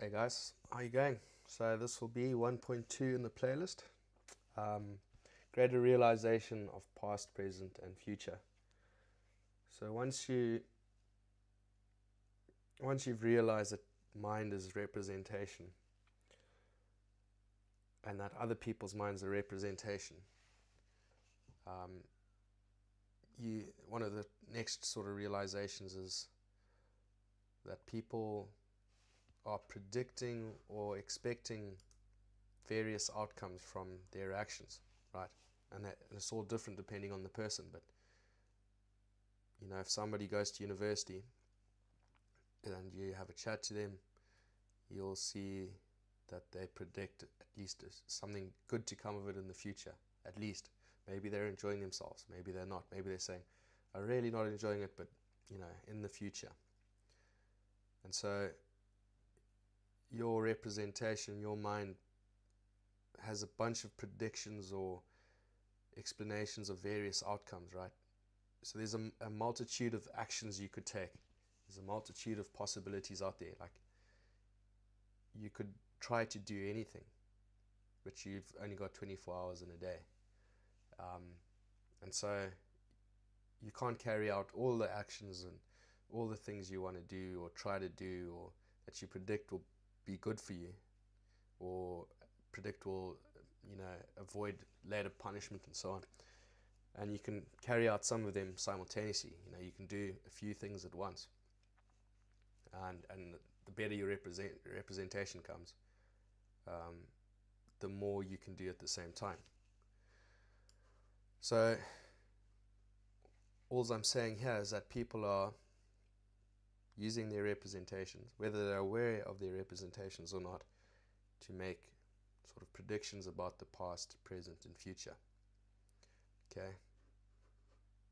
Hey guys, how you going? So this will be 1.2 in the playlist. Um, Greater realization of past, present, and future. So once you've realized that mind is representation, and that other people's minds are representation, um, you one of the next sort of realizations is that people are predicting or expecting various outcomes from their actions, right? And it's all different depending on the person, but if somebody goes to university and you have a chat to them, you'll see that they predict at least something good to come of it in the future. At least. Maybe they're enjoying themselves. Maybe they're not. Maybe they're saying, I'm really not enjoying it, but, in the future. And so your representation, your mind has a bunch of predictions or explanations of various outcomes, right? So there's a multitude of actions you could take. There's a multitude of possibilities out there. Like, you could try to do anything, but you've only got 24 hours in a day. And so you can't carry out all the actions and all the things you want to do or try to do or that you predict will be good for you or predict will, avoid later punishment and so on. And you can carry out some of them simultaneously. You can do a few things at once. And the better your representation comes, the more you can do at the same time. So all I'm saying here is that people are using their representations, whether they're aware of their representations or not, to make sort of predictions about the past, present, and future. Okay?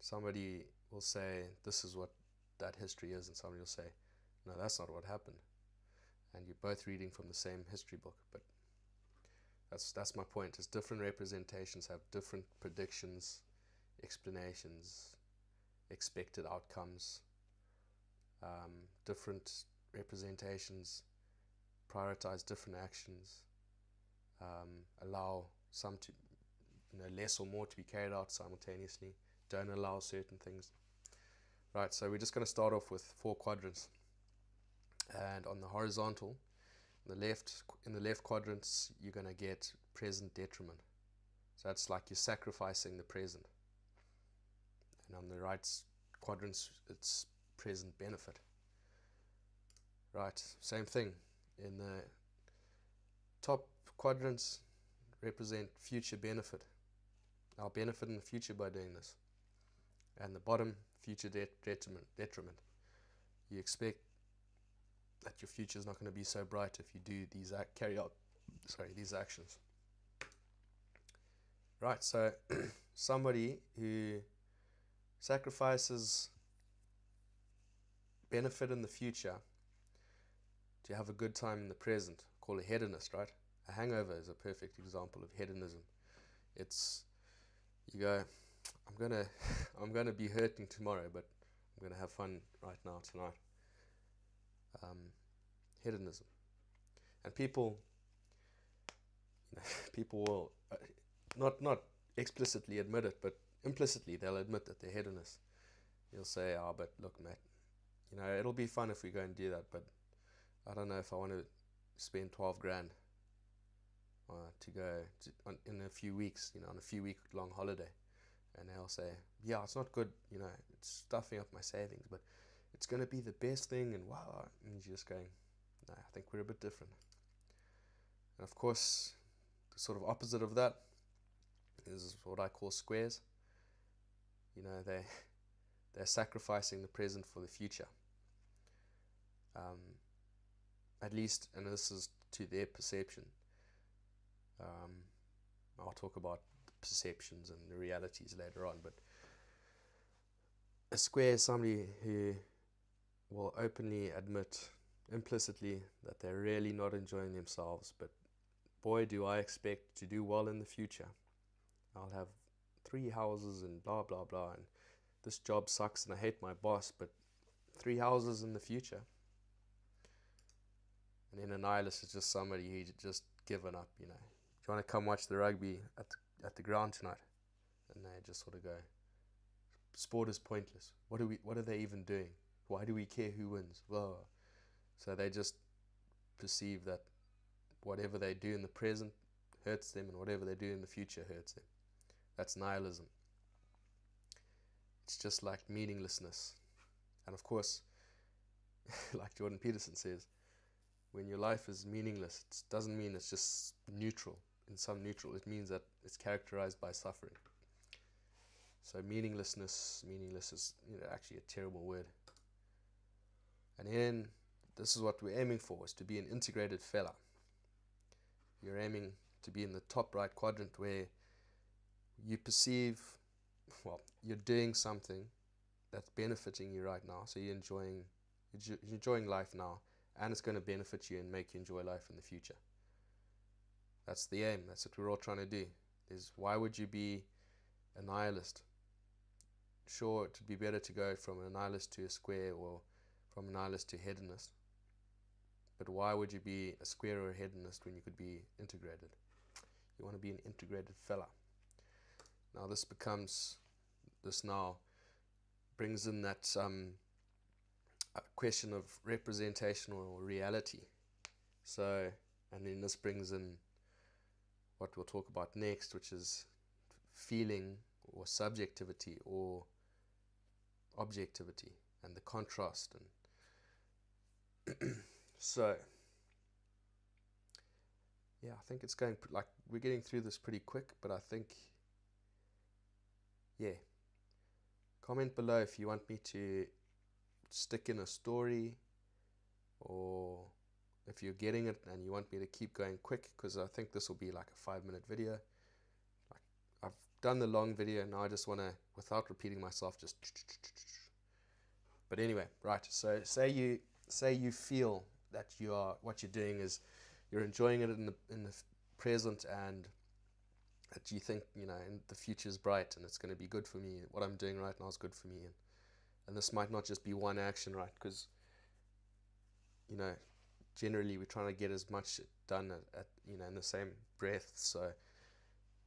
Somebody will say, this is what that history is, and somebody will say, no, that's not what happened. And you're both reading from the same history book, but that's my point, is different representations have different predictions, explanations, expected outcomes. Different representations prioritize different actions, allow some to, less or more to be carried out simultaneously, don't allow certain things. Right, so we're just going to start off with 4 quadrants. And on the horizontal, in the left quadrants, you're going to get present detriment. So that's like you're sacrificing the present. And on the right quadrants, it's present benefit. Right, same thing. In the top quadrants represent future benefit. I'll benefit in the future by doing this. And the bottom, future detriment. You expect that your future is not going to be so bright if you do carry out these actions. Right, so somebody who sacrifices benefit in the future to have a good time in the present, call a hedonist, right? A hangover is a perfect example of hedonism. It's, you go, I'm gonna be hurting tomorrow, but I'm gonna have fun right now, tonight. Hedonism. And people will not explicitly admit it, but implicitly they'll admit that they're hedonists. You'll say, oh, but look, mate, it'll be fun if we go and do that, but I don't know if I want to spend 12 grand to go in a few weeks, on a few week long holiday. And they'll say, yeah, it's not good, it's stuffing up my savings, but it's going to be the best thing, and wow. And you're just going, no, I think we're a bit different. And of course, the sort of opposite of that is what I call squares. They're sacrificing the present for the future. At least, and this is to their perception. I'll talk about the perceptions and the realities later on, but a square is somebody who will openly admit implicitly that they're really not enjoying themselves, but boy, do I expect to do well in the future. I'll have 3 houses and blah blah blah, and this job sucks and I hate my boss, but 3 houses in the future. And then a nihilist is just somebody who just given up, you know. Do you want to come watch the rugby at the ground tonight? And they just sort of go, sport is pointless. What are they even doing? Why do we care who wins? Blah. So they just perceive that whatever they do in the present hurts them, and whatever they do in the future hurts them. That's nihilism. It's just like meaninglessness. And of course, like Jordan Peterson says, when your life is meaningless, it doesn't mean it's just neutral, in some neutral. It means that it's characterized by suffering. So meaningless is, you know, actually a terrible word. And then this is what we're aiming for, is to be an integrated fella. You're aiming to be in the top right quadrant, where you perceive, well, you're doing something that's benefiting you right now. So you're enjoying life now, and it's going to benefit you and make you enjoy life in the future. That's the aim. That's what we're all trying to do. Why would you be a nihilist? Sure, it would be better to go from a nihilist to a square, or from a nihilist to a hedonist. But why would you be a square or a hedonist when you could be integrated? You want to be an integrated fella. Now this now brings in that question of representation or reality. So, and then this brings in what we'll talk about next, which is feeling or subjectivity or objectivity, and the contrast. And so, yeah, I think it's going, like, we're getting through this pretty quick, but I think, yeah. Comment below if you want me to stick in a story, or if you're getting it and you want me to keep going quick, because I think this will be like a 5-minute video. Like, I've done the long video, now I just want to, without repeating myself, just. But anyway, right, so say you feel that what you're doing is you're enjoying it in the present, and that you think, you know, and the future is bright and it's going to be good for me. What I'm doing right now is good for me, and this might not just be one action, right? Because, you know, generally we're trying to get as much done at you know, in the same breath. So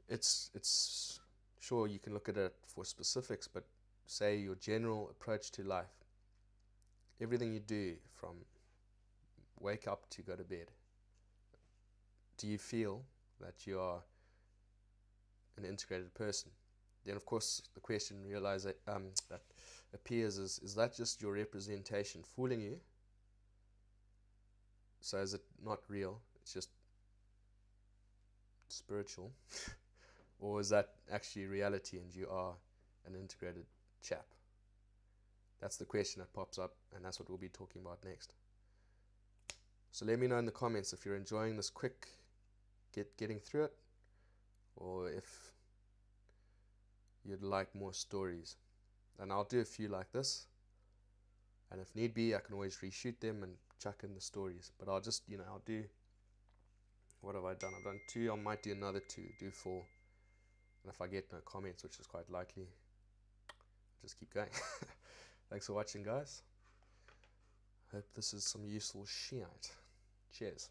it's sure, you can look at it for specifics, but say your general approach to life, everything you do from wake up to go to bed, do you feel that you are an integrated person? Then of course the question that appears is that just your representation fooling you? So is it not real, it's just spiritual? Or is that actually reality and you are an integrated chap? That's the question that pops up, and that's what we'll be talking about next. So let me know in the comments if you're enjoying this quick getting through it, or if you'd like more stories. And I'll do a few like this, and if need be I can always reshoot them and chuck in the stories. But I'll just, you know, I'll do, what have I done? I've done 2, I might do another 2, do 4. And if I get no comments, which is quite likely, just keep going. Thanks for watching, guys. Hope this is some useful shit. Cheers.